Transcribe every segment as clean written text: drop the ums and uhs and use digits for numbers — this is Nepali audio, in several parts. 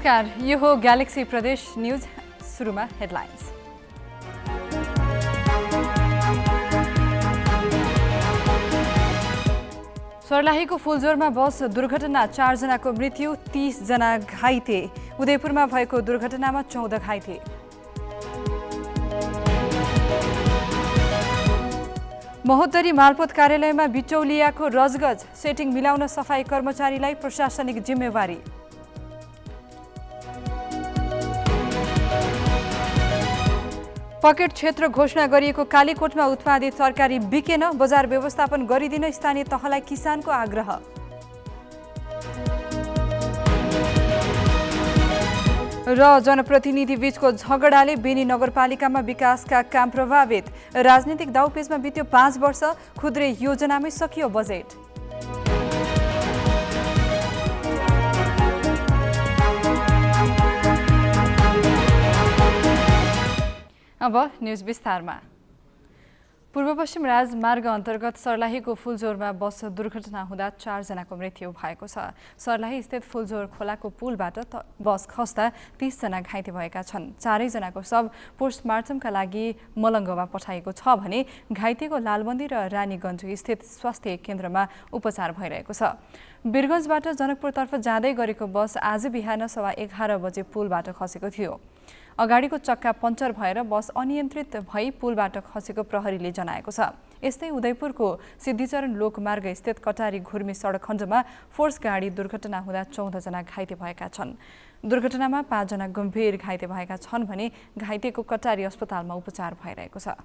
नमस्कार, यो हो ग्यालेक्सी प्रदेश न्यूज। सुरुमा हेडलाइन्स। सर्लाहीको फुलजोरमा बस दुर्घटना, 4 जनाको मृत्यु, 30 जना घाइते। उदयपुरमा भएको दुर्घटनामा 14 घाइते। महोत्तरी मालपोत कार्यालयमा बिचौलियाको रजगज, सेटिङ मिलाउन सफाई कर्मचारीलाई प्रशासनिक जिम्मेवारी। पकेट क्षेत्र घोषणा गरिएको कालीकोटमा उत्पादित तरकारी बिकेन, बजार व्यवस्थापन गरिदिन स्थानीय तहलाई किसानको आग्रह। र जनप्रतिनिधि बीचको झगडाले बेनी नगरपालिकामा विकासका काम प्रभावित। राजनीतिक दाउपेचमा बित्यो 5 वर्ष, खुद्रे योजनामै सकियो बजेट। अब न्यूज विस्तारमा। पूर्व पश्चिम राजमार्ग अन्तर्गत सर्लाहीको फुलजोरमा बस दुर्घटना हुँदा 4 जनाको मृत्यु भएको छ। सर्लाही स्थित फुलजोर खोलाको पुलबाट बस खस्दा 30 जना घाइते भएका छन्। 4 जनाको शव पोस्टमार्टमका लागि मलङ्गवा पठाइएको छ भने घाइतेको लालबन्दी र रानीगञ्ज स्थित स्वास्थ्य केन्द्रमा उपचार भइरहेको छ। वीरगञ्जबाट जनकपुरतर्फ जाँदै गरेको बस आज बिहान 11:15 बजे पुलबाट खसेको थियो। अगाडिको चक्का पञ्चर भएर बस अनियन्त्रित भई पुलबाट खसेको प्रहरीले जनाएको छ। यस्तै उदयपुरको सिद्धिचरण लोकमार्ग स्थित कटारी घुर्मी सडक खण्डमा फोर्स गाडी दुर्घटना हुँदा 14 जना घाइते भएका छन्। दुर्घटनामा 5 जना गम्भीर घाइते भएका छन् भने घाइतेको कटारी अस्पतालमा उपचार भइरहेको छ।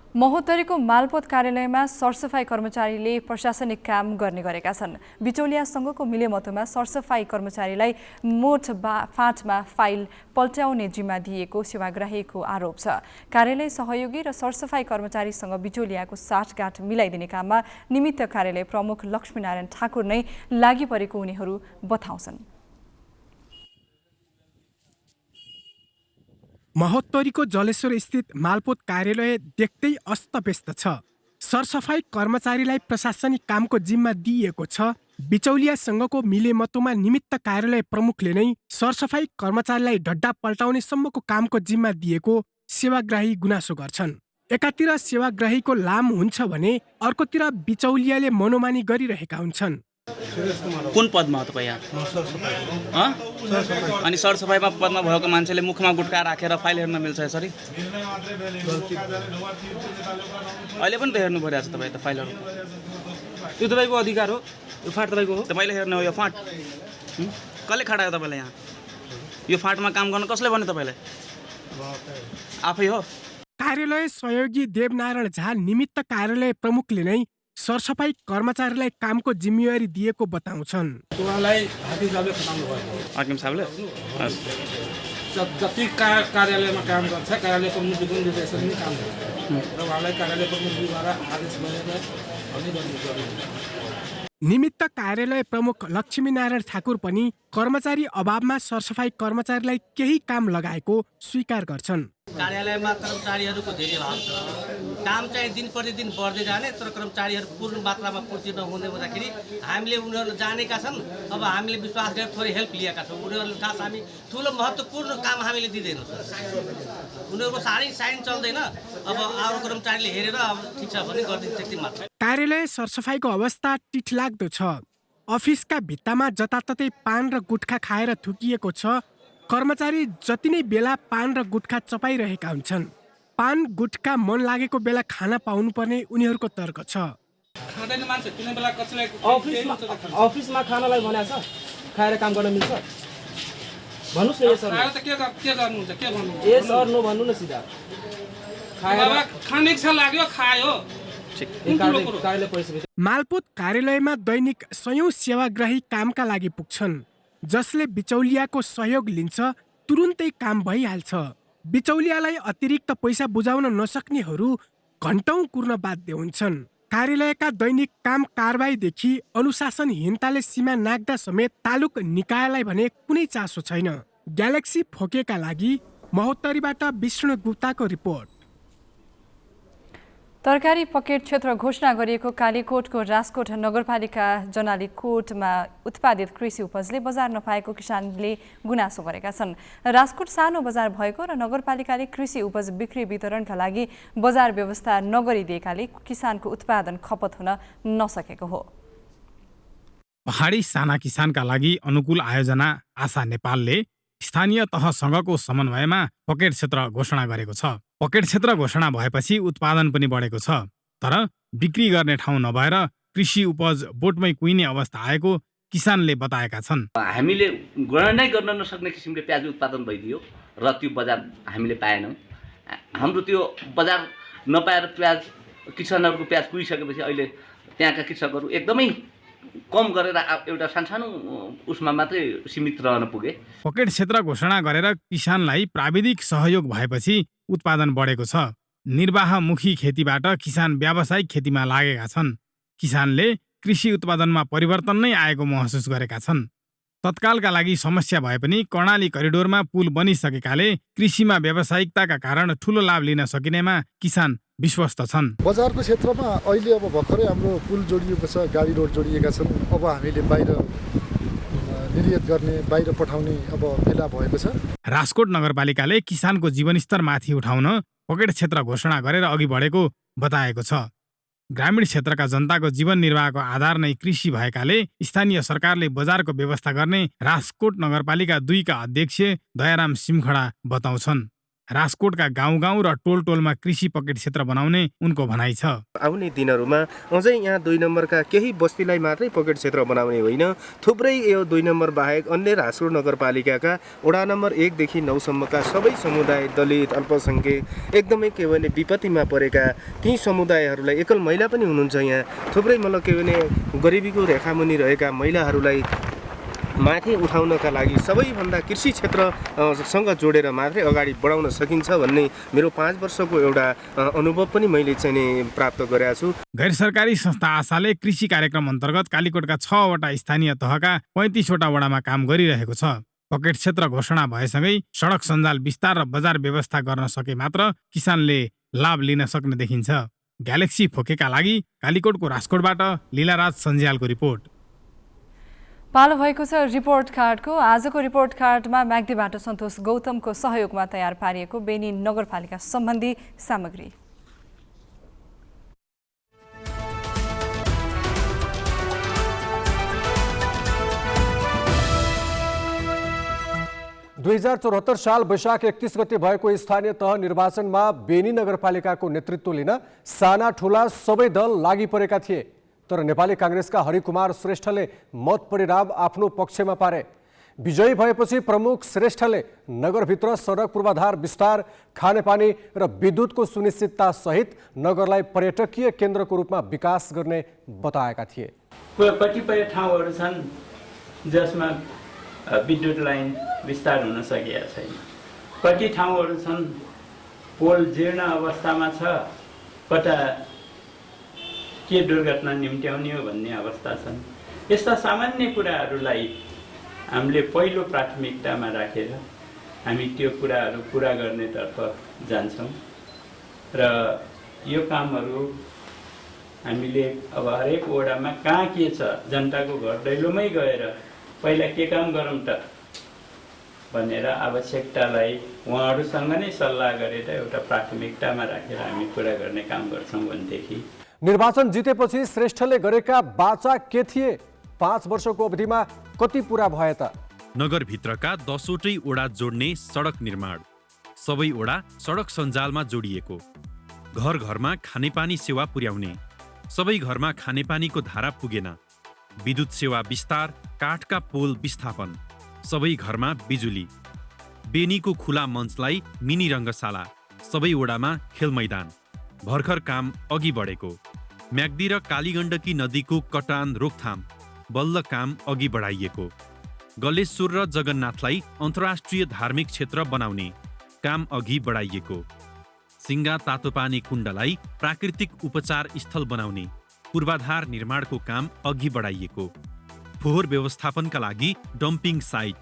महोत्तरीको मालपोत कार्यालयमा सरसफाई कर्मचारीले प्रशासनिक काम गर्ने गरेका छन्। बिचौलियासँगको मिलेमतोमा सरसफाई कर्मचारीलाई मोठ फाँटमा फाइल पल्ट्याउने जिम्मा दिएको सेवाग्राहीको आरोप छ। कार्यालय सहयोगी र सरसफाई कर्मचारीसँग बिचौलियाको साठगाँठ मिलाइदिने काममा निमित्त कार्यालय प्रमुख लक्ष्मीनारायण ठाकुर नै लागि परेको उनीहरू बताउँछन्। महोत्तरीको जलेश्वर स्थित मालपोत कार्यालय देख्दै अस्तव्यस्त छ। सरसफाई कर्मचारीलाई प्रशासनिक कामको जिम्मा दिइएको छ। बिचौलियासँगको मिलेमतोमा निमित्त कार्यालय प्रमुखले नै सरसफाई कर्मचारीलाई ढड्डा पल्टाउने सम्मको कामको जिम्मा दिएको सेवाग्राही गुनासो गर्छन्। एकातिर सेवाग्राहीको लाम हुन्छ भने अर्कोतिर बिचौलियाले मनोमानी गरिरहेका हुन्छन्। कुन पदमा हो तपाईँ यहाँ? अनि सरसफाइमा पदमा भएको मान्छेले मुखमा गुट्का राखेर फाइल हेर्न मिल्छ यसरी? अहिले पनि त हेर्नु परिरहेको छ तपाईँ त फाइलहरू। यो तपाईँको अधिकार हो, यो फाँट तपाईँको हो, तपाईँले हेर्ने हो यो फाँट? कसले खटायो तपाईँलाई यहाँ? यो फाँटमा काम गर्न कसले भन्यो तपाईँलाई? आफै हो। कार्यालय सहयोगी देवनारायण झा निमित्त कार्यालय प्रमुखले नै सरसफाई कर्मचारीलाई कामको जिम्मेवारी दिएको बताउँछन्। उहाँलाई हातिजाले खटाउनु भएको हो। हाकिम साहबले जति कार्यालयमा काम गर्छ कार्यालयको निर्देशन निर्देशन नै काम गर्छ र उहाँलाई कार्यालयको निर्देशद्वारा आदेश गरेर भन्ने गर्नु। निमित्त कार्यालय प्रमुख लक्ष्मीनारायण ठाकुर पनि कर्मचारी अभावमा सरसफाई कर्मचारीलाई केही काम लगाएको स्वीकार गर्छन्। कार्यालयमा कर्मचारीहरूको धेरै अभाव छ। काम चाहिँ दिन प्रतिदिन बढ्दै जाने, तर कर्मचारीहरू पूर्ण मात्रामा पूर्ति नहुँदै हुँदाखेरि हामीले उनीहरू जानेका छन्। अब हामीले विश्वास गरेर थोरै हेल्प लिएका छौँ। उनीहरूलाई खास हामी ठुलो महत्त्वपूर्ण काम हामीले दिँदैनौँ। उनीहरूको साइन चल्दैन। अब अरू कर्मचारीले हेरेर अब ठिक छ भने गरिदिन्छ त्यति मात्र। कार्यालय सरसफाइको अवस्था टिठलाग्दो छ। अफिसका भित्तामा जताततै पान र गुट्खा खाएर थुकिएको छ। कर्मचारी जति नै बेला पान र गुट्खा चपाइरहेका हुन्छन्। पान गुट्खा मन लागेको बेला खान पाउनुपर्ने उनीहरूको तर्क छ। खाँदैन मान्छे कुनै बेला कसैलाई अफिसमा खानलाई भनेको छ, खाएर काम गर्न मिल्छ? भन्नुस् न ए सर। खायो त के गर्नुहुन्छ, के भन्नुहुन्छ? ए सर नो भन्नु न सिधा। खाएर खाने इच्छा लाग्यो खायो। मालपोत कार्यालयमा दैनिक सयौं सेवाग्राही कामका लागि पुग्छन्। जसले बिचौलियाको सहयोग लिन्छ तुरुन्तै काम भइहाल्छ। बिचौलियालाई अतिरिक्त पैसा बुझाउन नसक्नेहरू घण्टौं कुर्न बाध्य हुन्छन्। कार्यालयका दैनिक काम कारबाहीदेखि अनुशासनहीनताले सीमा नाग्दा समेत तालुक निकायलाई भने कुनै चासो छैन। ग्यालेक्सी फोकेका लागि महोत्तरीबाट विष्णु गुप्ताको रिपोर्ट। तरकारी पकेट क्षेत्र घोषणा गरिएको कालीकोटको राजकोट नगरपालिका जनाली कोटमा उत्पादित कृषि उपजले बजार नपाएको किसानले गुनासो गरेका छन्। राजकोट सानो बजार भएको र नगरपालिकाले कृषि उपज बिक्री वितरणका लागि बजार व्यवस्था नगरिदिएकाले किसानको उत्पादन खपत हुन नसकेको हो। पहाडी साना किसानका लागि अनुकूल आयोजना आशा नेपालले स्थानीय तहसँगको समन्वयमा पकेट क्षेत्र घोषणा गरेको छ। पकेट क्षेत्र घोषणा भएपछि उत्पादन पनि बढेको छ, तर बिक्री गर्ने ठाउँ नभएर कृषि उपज बोटमै कुहिने अवस्था आएको किसानले बताएका छन्। हामीले गणनै गर्न नसक्ने किसिमले प्याज उत्पादन भइदियो र त्यो बजार हामीले पाएनौँ। हाम्रो त्यो बजार नपाएर प्याज किसानहरूको प्याज कुहिसकेपछि अहिले त्यहाँका कृषकहरू एकदमै कम गरेर एउटा सानसानो उसमा मात्रै सीमित रहन पुगे। पकेट क्षेत्र घोषणा गरेर किसानलाई प्राविधिक सहयोग भएपछि उत्पादन बढेको छ। निर्वाहमुखी खेतीबाट किसान व्यावसायिक खेतीमा लागेका छन्। किसानले कृषि उत्पादनमा परिवर्तन नै आएको महसुस गरेका छन्। तत्कालका लागि समस्या भए पनि कर्णाली करिडोरमा पुल बनिसकेकाले कृषिमा व्यावसायिकताका कारण ठूलो लाभ लिन सकिनेमा किसान विश्वस्त छन्। बजारको क्षेत्रमा अहिले अब भर्खरै हाम्रो पुल जोडिएको छ, गाडी रोड जोडिएका छन्। अब हामीले बाहिर निर्यात गर्ने, बाहिर पठाउने अब बेला भएको छ। राजकोट नगरपालिकाले किसानको जीवनस्तर माथि उठाउन पकेट क्षेत्र घोषणा गरेर अघि बढेको बताएको छ। ग्रामीण क्षेत्रका जनताको जीवन निर्वाहको आधार नै कृषि भएकाले स्थानीय सरकारले बजारको व्यवस्था गर्ने राजकोट नगरपालिका 2 का अध्यक्ष दयाराम सिमखडा बताउँछन्। राजकोटका गाउँ र टोलमा कृषि पकेट क्षेत्र बनाउने उनको भनाइ छ। आउने दिनहरूमा अझै यहाँ 2 नम्बरका केही बस्तीलाई मात्रै पकेट क्षेत्र बनाउने होइन, थुप्रै यो 2 नम्बर बाहेक अन्य राजकोट नगरपालिकाका वडा नम्बर 1 देखि 9 सम्मका सबै समुदाय, दलित, अल्पसङ्ख्यक, एकदमै के भने विपत्तिमा परेका ती समुदायहरूलाई, एकल महिला पनि हुनुहुन्छ यहाँ, थुप्रै मतलब के भने गरिबीको रेखामुनि रहेका महिलाहरूलाई माथि उठाउनका लागि सबैभन्दा कृषि क्षेत्रसँग जोडेर मात्रै अगाडि बढाउन सकिन्छ भन्ने मेरो 5 वर्षको एउटा अनुभव पनि मैले चाहिँ प्राप्त गरेको छु। गैर सरकारी संस्था आशाले कृषि कार्यक्रम अन्तर्गत कालीकोटका 6 वटा स्थानीय तहका 35 वटा वडामा काम गरिरहेको छ। पकेट क्षेत्र घोषणा भएसँगै सडक सञ्जाल विस्तार र बजार व्यवस्था गर्न सके मात्र किसानले लाभ लिन सक्ने देखिन्छ। ग्यालेक्सी फोकेका लागि कालीकोटको राजकोटबाट लीलाराज सञ्ज्यालको रिपोर्ट। पालो भएको छ रिपोर्ट कार्डको। आजको रिपोर्ट कार्डमा म्याग्दीबाट सन्तोष गौतमको सहयोगमा तयार पारिएको बेनी नगरपालिका सम्बन्धी सामग्री। साल वैशाख 31 गते भएको स्थानीय तह निर्वाचनमा बेनी नगरपालिकाको नेतृत्व लिन साना ठुला सबै दल लागि परेका थिए, तर नेपाली कांग्रेसका हरिकुमार श्रेष्ठले मत परिणाम आफ्नो पक्षमा पारे। विजयी भएपछि प्रमुख श्रेष्ठले नगरभित्र सडक पूर्वाधार विस्तार, खानेपानी र विद्युतको सुनिश्चितता सहित नगरलाई पर्यटकीय केन्द्रको रूपमा विकास गर्ने बताएका थिए। कतिपय ठाउँहरू छन् जसमा विद्युत लाइन विस्तार हुन सकेका छैन। कति ठाउँहरू छन् पोल जीर्ण अवस्थामा छ, कता के दुर्घटना निम्त्याउने हो भन्ने अवस्था छन्। यस्ता सामान्य कुराहरूलाई हामीले पहिलो प्राथमिकतामा राखेर हामी त्यो कुराहरू पुरा गर्नेतर्फ जान्छौँ र यो कामहरू हामीले अब हरेक वडामा कहाँ के छ, जनताको घर दैलोमै गएर पहिला के काम गरौँ त भनेर आवश्यकतालाई उहाँहरूसँग नै सल्लाह गरेर एउटा प्राथमिकतामा राखेर हामी पुरा गर्ने काम गर्छौँ भनेदेखि। निर्वाचन जितेपछि श्रेष्ठले गरेका बाचा के थिए? 5 वर्षको अवधिमा कति पूरा भए त? नगरभित्रका 10वटै वडा जोड्ने सडक निर्माण, सबै वडा सडक सञ्जालमा जोडिएको, घर घरमा खानेपानी सेवा पुर्याउने, सबै घरमा खानेपानीको धारा पुगेन, विद्युत सेवा विस्तार, काठका पोल विस्थापन, सबै घरमा बिजुली, बेनीको खुला मञ्चलाई मिनी रङ्गशाला, सबै वडामा खेल मैदान, भर्खर काम अघि बढेको, म्याग्दी र कालीगण्डकी नदीको कटान रोकथाम, बल्ल काम अघि बढाइएको, गलेश्वर र जगन्नाथलाई अन्तर्राष्ट्रिय धार्मिक क्षेत्र बनाउने काम अघि बढाइएको, सिङ्गा तातोपानी कुण्डलाई प्राकृतिक उपचार स्थल बनाउने पूर्वाधार निर्माणको काम अघि बढाइएको, फोहोर व्यवस्थापनका लागि डम्पिङ साइट,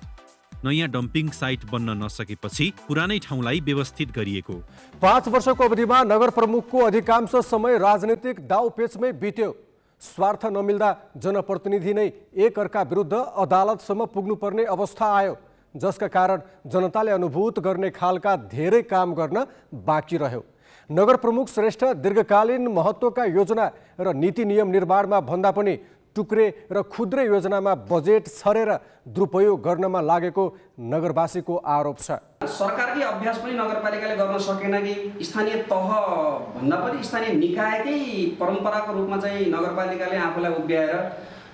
नयाँ डम्पिङ साइट बन्न नसकेपछि पुरानै ठाउँलाई व्यवस्थित गरिएको। 5 वर्षको अवधिमा नगर प्रमुखको अधिकांश समय राजनीतिक दाउपेचमै बित्यो। स्वार्थ नमिल्दा जनप्रतिनिधि नै एकअर्का विरुद्ध अदालतसम्म पुग्नुपर्ने अवस्था आयो, जसका कारण जनताले अनुभूत गर्ने खालका धेरै काम गर्न बाँकी रह्यो। नगर प्रमुख श्रेष्ठ दीर्घकालीन महत्त्वका योजना र नीति नियम निर्माणमा भन्दा पनि टुक्रे र क्षुद्र योजनामा बजेट छरेर दुरुपयोग गर्नमा लागेको नगरवासीको आरोप छ। सरकारकै अभ्यास पनि नगरपालिकाले गर्न सकेन कि स्थानीय तह भन्दा पनि स्थानीय निकायकै परम्पराको रूपमा चाहिँ नगरपालिकाले आफूलाई उभ्याएर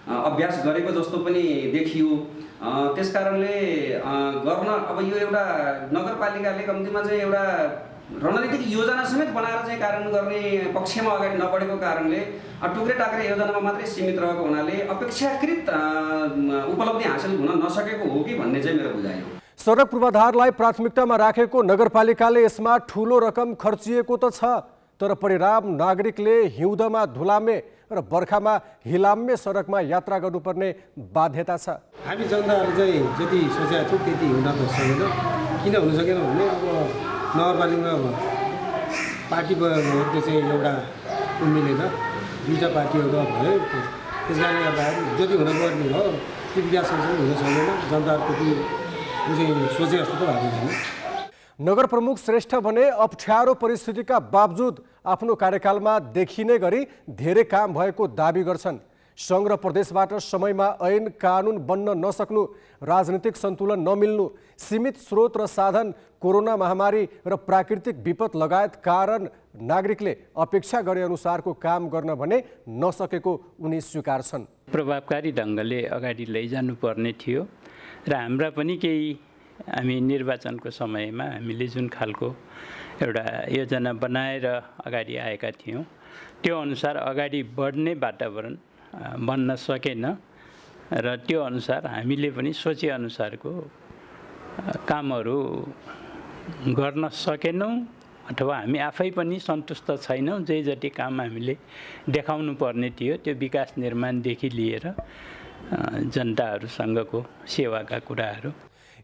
अभ्यास गरेको जस्तो पनि देखियो। त्यसकारणले गर्न अब यो एउटा नगरपालिकाले कम्तीमा चाहिँ एउटा रणनीतिक योजना समेत बनाएर चाहिँ कार्यान्वयन गर्ने पक्षमा अगाडि नबढेको कारणले टुक्रे टाक्रे योजनामा मात्रै सीमित रहेको हुनाले अपेक्षाकृत उपलब्धि हासिल हुन नसकेको हो कि भन्ने चाहिँ मेरो बुझाइ हो। सडक पूर्वाधारलाई प्राथमिकतामा राखेको नगरपालिकाले यसमा ठूलो रकम खर्चिएको त छ, तर परिणाम नागरिकले हिउँदमा धुलामे र बर्खामा हिलाम्मे सडकमा यात्रा गर्नुपर्ने बाध्यता छ। हामी जनताहरूले चाहिँ जति सोचेको थियौँ त्यति हुन त सकेन। किन हुन सकेन भने अब नगरपालिकामा पार्टीको चाहिँ एउटा मिलेन, दुईवटा पार्टीहरू भयो। त्यस कारणले गर्दाखेरि जति हुनुपर्ने हो त्यो विकास सँगसँगै हुन सकेन। जनताहरू त्यति सोचे जस्तो त भएको छैन। नगर प्रमुख श्रेष्ठ भने अप्ठ्यारो परिस्थितिका बावजुद आफ्नो कार्यकालमा देखिने गरी धेरै काम भएको दाबी गर्छन्। सङ्घ र प्रदेशबाट समयमा ऐन कानुन बन्न नसक्नु, राजनीतिक सन्तुलन नमिल्नु, सीमित स्रोत र साधन, कोरोना महामारी र प्राकृतिक विपद लगायत कारण नागरिकले अपेक्षा गरे अनुसारको काम गर्न भने नसकेको उनी स्वीकार्छन्। प्रभावकारी ढङ्गले अगाडि लैजानुपर्ने थियो र हाम्रा पनि केही हामी निर्वाचनको समयमा हामीले जुन खालको एउटा योजना बनाएर अगाडि आएका थियौँ त्यो अनुसार अगाडि बढ्ने वातावरण बन्न सकेन र त्यो अनुसार हामीले पनि सोचेअनुसारको कामहरू गर्न सकेनौँ अथवा हामी आफै पनि सन्तुष्ट छैनौँ। जे जति काम हामीले देखाउनु पर्ने थियो त्यो विकास निर्माणदेखि लिएर जनताहरूसँगको सेवाका कुराहरू।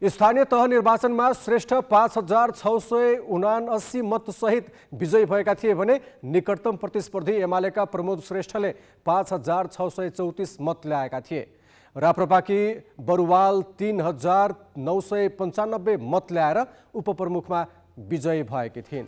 स्थानीय तह निर्वाचनमा श्रेष्ठ 5679 मतसहित विजयी भएका थिए भने निकटतम प्रतिस्पर्धी एमालेका प्रमोद श्रेष्ठले 5634 मत ल्याएका थिए। राप्रपाकी बरुवाल 3995 मत ल्याएर उपप्रमुखमा विजयी भएकी थिइन्।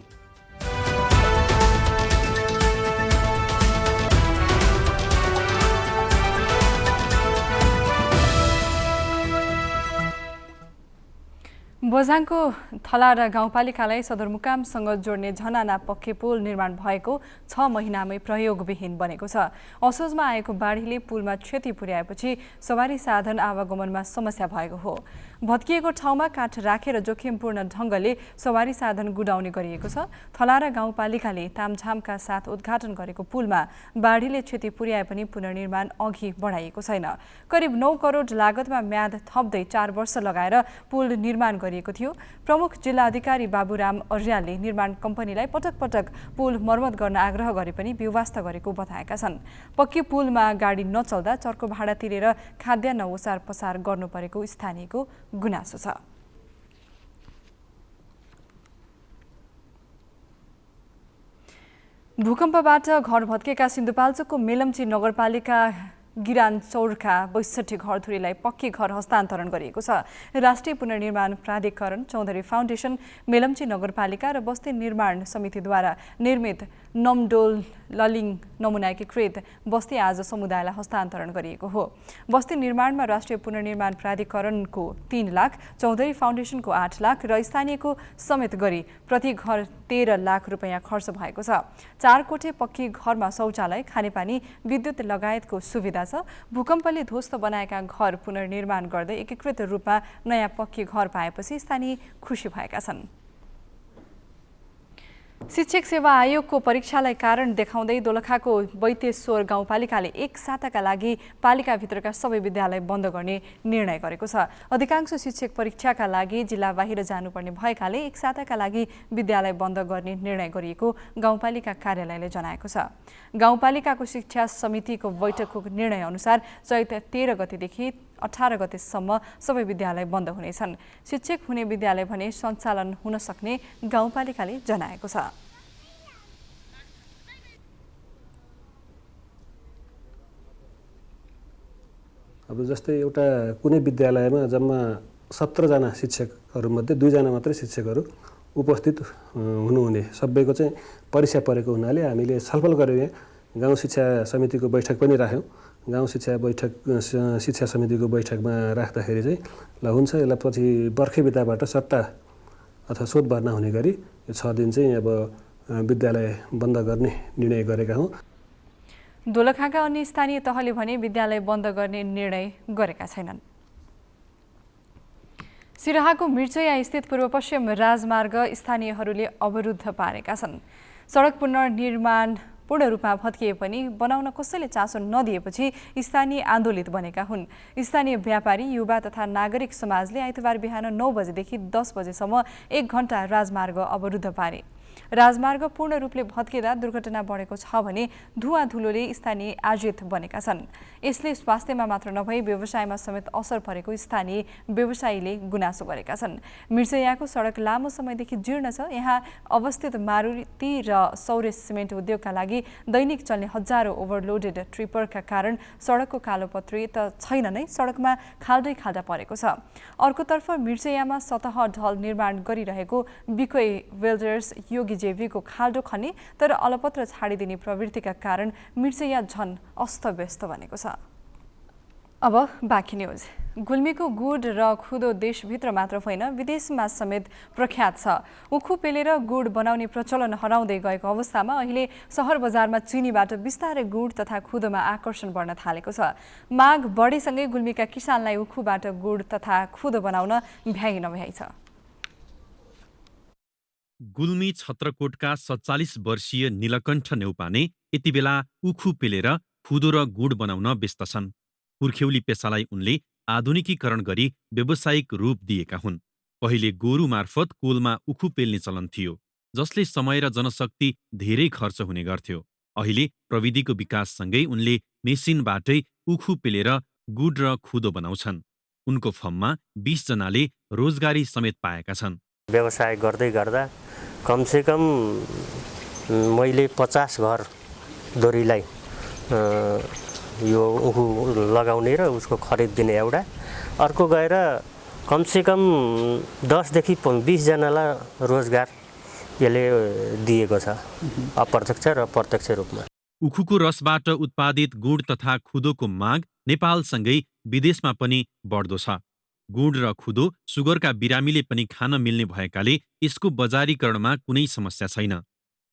बझाङको थलारा गाउँपालिकालाई सदरमुकामसँग जोड्ने झनाना पक्की पुल निर्माण भएको 6 महिनामै प्रयोगविहीन बनेको छ। असोजमा आएको बाढीले पुलमा क्षति पुर्याएपछि सवारी साधन आवागमनमा समस्या भएको हो। भत्किएको ठाउँमा काठ राखेर जोखिमपूर्ण ढङ्गले सवारी साधन गुडाउने गरिएको छ। थलारा गाउँपालिकाले तामझामका साथ उद्घाटन गरेको पुलमा बाढीले क्षति पुर्याए पनि पुनर्निर्माण अघि बढाइएको छैन। करिब 9 करोड लागतमा म्याद थप्दै 4 वर्ष लगाएर पुल निर्माण गरिएको थियो। प्रमुख जिल्ला अधिकारी बाबुराम अर्यालले निर्माण कम्पनीलाई पटक पटक पुल मर्मत गर्न आग्रह गरे पनि व्यवस्था गरेको बताएका छन्। पक्की पुलमा गाडी नचल्दा चर्को भाडा तिरेर खाद्यान्न ओसार पसार गर्नु परेको स्थानीयको गुनासो छ। भूकम्पबाट घर भत्केका सिन्धुपाल्चोकको मेलम्ची नगरपालिका गिरान चौरका 62 घरधुरीलाई पक्की घर हस्तान्तरण गरिएको छ। राष्ट्रिय पुनर्निर्माण प्राधिकरण, चौधरी फाउन्डेसन, मेलम्ची नगरपालिका र बस्ती निर्माण समितिद्वारा निर्मित नमडोल ललिङ नमुना एकीकृत बस्ती आज समुदायलाई हस्तान्तरण गरिएको हो। बस्ती निर्माणमा राष्ट्रिय पुनर्निर्माण प्राधिकरणको 3 लाख, चौधरी फाउन्डेसनको 8 लाख र स्थानीयको समेत गरी प्रति घर 13 लाख रुपैयाँ खर्च भएको छ। 4 कोठे पक्की घरमा शौचालय, खानेपानी, विद्युत लगायतको सुविधा छ। भूकम्पले ध्वस्त बनाएका घर पुनर्निर्माण गर्दै एकीकृत रूपमा नयाँ पक्की घर पाएपछि स्थानीय खुसी भएका छन्। शिक्षक सेवा आयोगको परीक्षालाई कारण देखाउँदै दोलखाको बैतेश्वर गाउँपालिकाले 1 साताका लागि पालिकाभित्रका सबै विद्यालय बन्द गर्ने निर्णय गरेको छ। अधिकांश शिक्षक परीक्षाका लागि जिल्ला बाहिर जानुपर्ने भएकाले 1 साताका लागि विद्यालय बन्द गर्ने निर्णय गरिएको गाउँपालिका कार्यालयले जनाएको छ। गाउँपालिकाको शिक्षा समितिको बैठकको निर्णय अनुसार चैत 13 गतेदेखि 18 गतेसम्म सबै विद्यालय बन्द हुनेछन्। शिक्षक हुने विद्यालय भने सञ्चालन हुन सक्ने गाउँपालिकाले जनाएको छ। अब जस्तै एउटा कुनै विद्यालयमा जम्मा 17 जना शिक्षकहरूमध्ये 2 जना मात्रै शिक्षकहरू उपस्थित हुनुहुने सबैको चाहिँ परीक्षा परेको हुनाले हामीले छलफल गर्यौँ। यहाँ गाउँ शिक्षा समितिको बैठक पनि राख्यौँ। गाउँ शिक्षा समितिको बैठकमा राख्दाखेरि चाहिँ ल हुन्छ यसलाई पछि बर्खे बिताबाट सट्टा अथवा शोध भर्ना हुने गरी यो 6 दिन चाहिँ अब विद्यालय बन्द गर्ने निर्णय गरेका हौँ। दोलखाका अन्य स्थानीय तहले भने विद्यालय बन्द गर्ने निर्णय गरेका छैनन्। सिराहाको मिर्चया स्थित पूर्वपश्चिम राजमार्ग स्थानीयहरूले अवरुद्ध पारेका छन्। सडक पुनर्निर्माण पूर्ण रूपमा भत्किए पनि बनाउन कसैले चासो नदिएपछि स्थानीय आन्दोलित बनेका हुन्। स्थानीय व्यापारी, युवा तथा नागरिक समाजले आइतबार बिहान 9 बजेदेखि 10 बजेसम्म 1 घण्टा राजमार्ग अवरुद्ध पारे। राजमार्ग पूर्ण रूपले भत्किँदा दुर्घटना बढेको छ भने धुवा धुलोले स्थानीय आजित बनेका छन्। यसले स्वास्थ्यमा मात्र नभई व्यवसायमा समेत असर परेको स्थानीय व्यवसायीले गुनासो गरेका छन्। मिर्चयाको सडक लामो समयदेखि जीर्ण छ। यहाँ अवस्थित मारुति र सौर्य सिमेन्ट उद्योगका लागि दैनिक चल्ने हजारौं ओभरलोडेड ट्रिपरका कारण सडकको कालोपत्री त छैन नै, सडकमा खाल्डै खाल्डा परेको छ। अर्कोतर्फ मिर्चयामा सतह ढल निर्माण गरिरहेको बिकोई बिल्डर्स योगी जेवीको खाल्डो खने तर अलपत्र छाडिदिने प्रवृत्तिका कारण मिर्चया झन अस्तव्यस्त बनेको छ। अब बाँकी न्युज। गुल्मीको गुड र खुदो देशभित्र मात्र होइन विदेशमा समेत प्रख्यात छ। उखु पेलेर गुड बनाउने प्रचलन हराउँदै गएको अवस्थामा अहिले सहर बजारमा चिनीबाट बिस्तारै गुड तथा खुदोमा आकर्षण बढ्न थालेको छ। माग बढेसँगै गुल्मीका किसानलाई उखुबाट गुड तथा खुदो बनाउन भ्याइ नभ्याइ छ। गुल्मी छत्रकोटका 47 वर्षीय नीलकण्ठ नेउपाने यति बेला उखु पेलेर खुदो र गुड बनाउन व्यस्त छन्। पुर्ख्यौली पेसालाई उनले आधुनिकीकरण गरी व्यावसायिक रूप दिएका हुन्। पहिले गोरु मार्फत कोलमा उखु पेल्ने चलन थियो, जसले समय र जनशक्ति धेरै खर्च हुने गर्थ्यो। अहिले प्रविधिको विकाससँगै उनले मेसिनबाटै उखु पेलेर गुड र खुदो बनाउँछन्। उनको फर्ममा 20 जनाले रोजगारी समेत पाएका छन्। व्यवसाय गर्दै गर्दा कमसेकम मैले 50 घर दोरीलाई यो उखु लगाउने र उसको खरिद दिने एउटा, अर्को गएर कमसेकम 10 देखि 20 जनालाई रोजगार यसले दिएको छ, अप्रत्यक्ष र प्रत्यक्ष रूपमा। उखुको रसबाट उत्पादित गुड तथा खुदोको माग नेपालसँगै विदेशमा पनि बढ्दो छ। गुड र खुदो सुगरका बिरामीले पनि खान मिल्ने भएकाले यसको बजारीकरणमा कुनै समस्या छैन।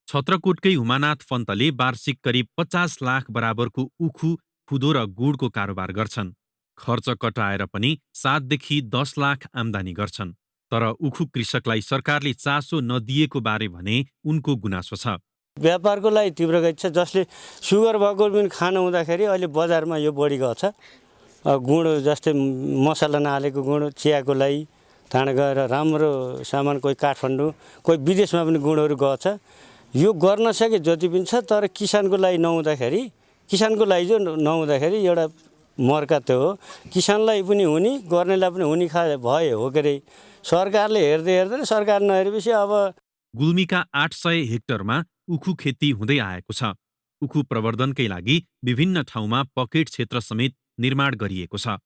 छत्रकोटकै हुमानाथ पन्तले वार्षिक करिब 50 लाख बराबरको उखु, खुदो र गुडको कारोबार गर्छन्। खर्च कटाएर पनि 7 देखि 10 लाख आम्दानी गर्छन्। तर उखु कृषकलाई सरकारले चासो नदिएको बारे भने उनको गुनासो छ। व्यापारको लागि तीव्र गति छ, जसले सुगर भएको पनि खान हुँदाखेरि अहिले बजारमा यो बढी गएको छ। गुड जस्तै मसला नहालेको गुड चियाको लागि ठाँड गएर राम्रो सामान, कोही काठमाडौँ कोही विदेशमा पनि गुडहरू गएको छ। यो गर्न सके जति पनि छ, तर किसानको लागि नहुँदाखेरि, किसानको लागि जो नहुँदाखेरि एउटा मर्का त्यो हो। किसानलाई पनि हुने, गर्नेलाई पनि हुने भए हो के अरे। सरकारले हेर्दै हेर्दैन, सरकार नहेरेपछि अब गुल्मीका 800 हेक्टरमा उखु खेती हुँदै आएको छ। उखु प्रवर्धनकै लागि विभिन्न ठाउँमा पकेट क्षेत्र समेत निर्माण गरिएको छ।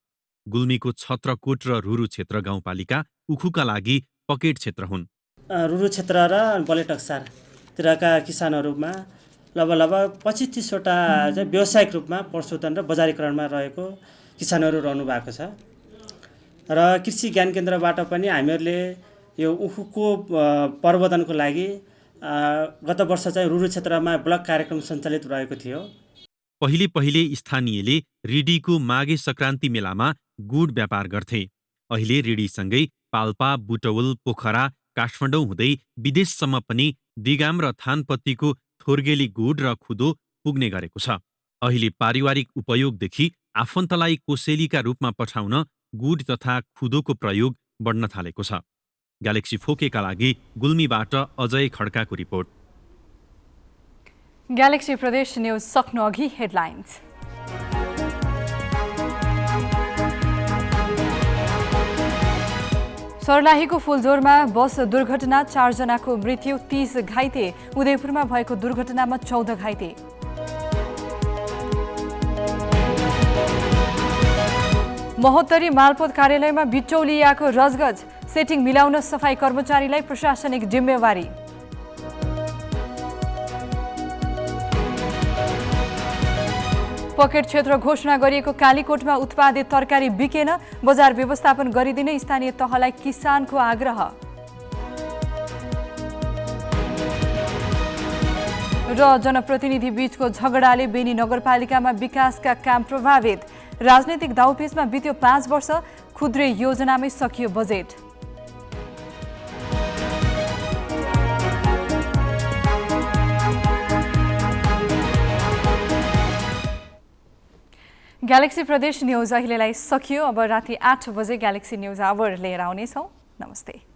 गुल्मीको छत्रकोट र रुरु क्षेत्र गाउँपालिका उखुका लागि पकेट क्षेत्र हुन्। रुरु क्षेत्र र बलेटक्सारतिरका किसानहरूमा लगभग 25-30वटा चाहिँ व्यावसायिक रूपमा प्रशोधन र बजारीकरणमा रहेको किसानहरू रहनु भएको छ। र कृषि ज्ञान केन्द्रबाट पनि हामीहरूले यो उखुको प्रवर्धनको लागि गत वर्ष चाहिँ रुरु क्षेत्रमा ब्लक कार्यक्रम सञ्चालित रहेको थियो। पहिले स्थानीयले रिडीको माघे संक्रान्ति मेलामा गुड व्यापार गर्थे। अहिले रिडीसँगै पाल्पा, बुटवल, पोखरा, काठमाडौँ हुँदै विदेशसम्म पनि दिगाम र थानपत्तीको थोर्गेली गुड र खुदो पुग्ने गरेको छ। अहिले पारिवारिक उपयोगदेखि आफन्तलाई कोसेलीका रूपमा पठाउन गुड तथा खुदोको प्रयोग बढ्न थालेको छ। ग्यालेक्सी फोकेका लागि गुल्मीबाट अजय खड्काको रिपोर्ट। ग्यालेक्सी प्रदेश न्युज सक्नु अघि हेडलाइन्स। सर्लाहीको फुलझोरमा बस दुर्घटना 4 जनाको मृत्यु 30 घाइते उदयपुरमा भएको दुर्घटनामा 14 घाइते महोत्तरी मालपोत कार्यालयमा बिचौलियाको रजगज सेटिङ मिलाउन सफाई कर्मचारीलाई प्रशासनिक जिम्मेवारी पकेट क्षेत्र घोषणा गरिएको कालीकोटमा उत्पादित तरकारी बिकेन बजार व्यवस्थापन गरिदिने स्थानीय तहलाई किसानको आग्रह र जनप्रतिनिधि बीचको झगडाले बेनी नगरपालिकामा विकासका काम प्रभावित राजनैतिक दाउपेचमा बित्यो 5 वर्ष खुद्रे योजनामै सकियो बजेट ग्यालेक्सी प्रदेश न्यूज अहिलेलाई सकियो अब राति 8 बजे ग्यालेक्सी न्यूज आवर लिएर आउनेछौँ नमस्ते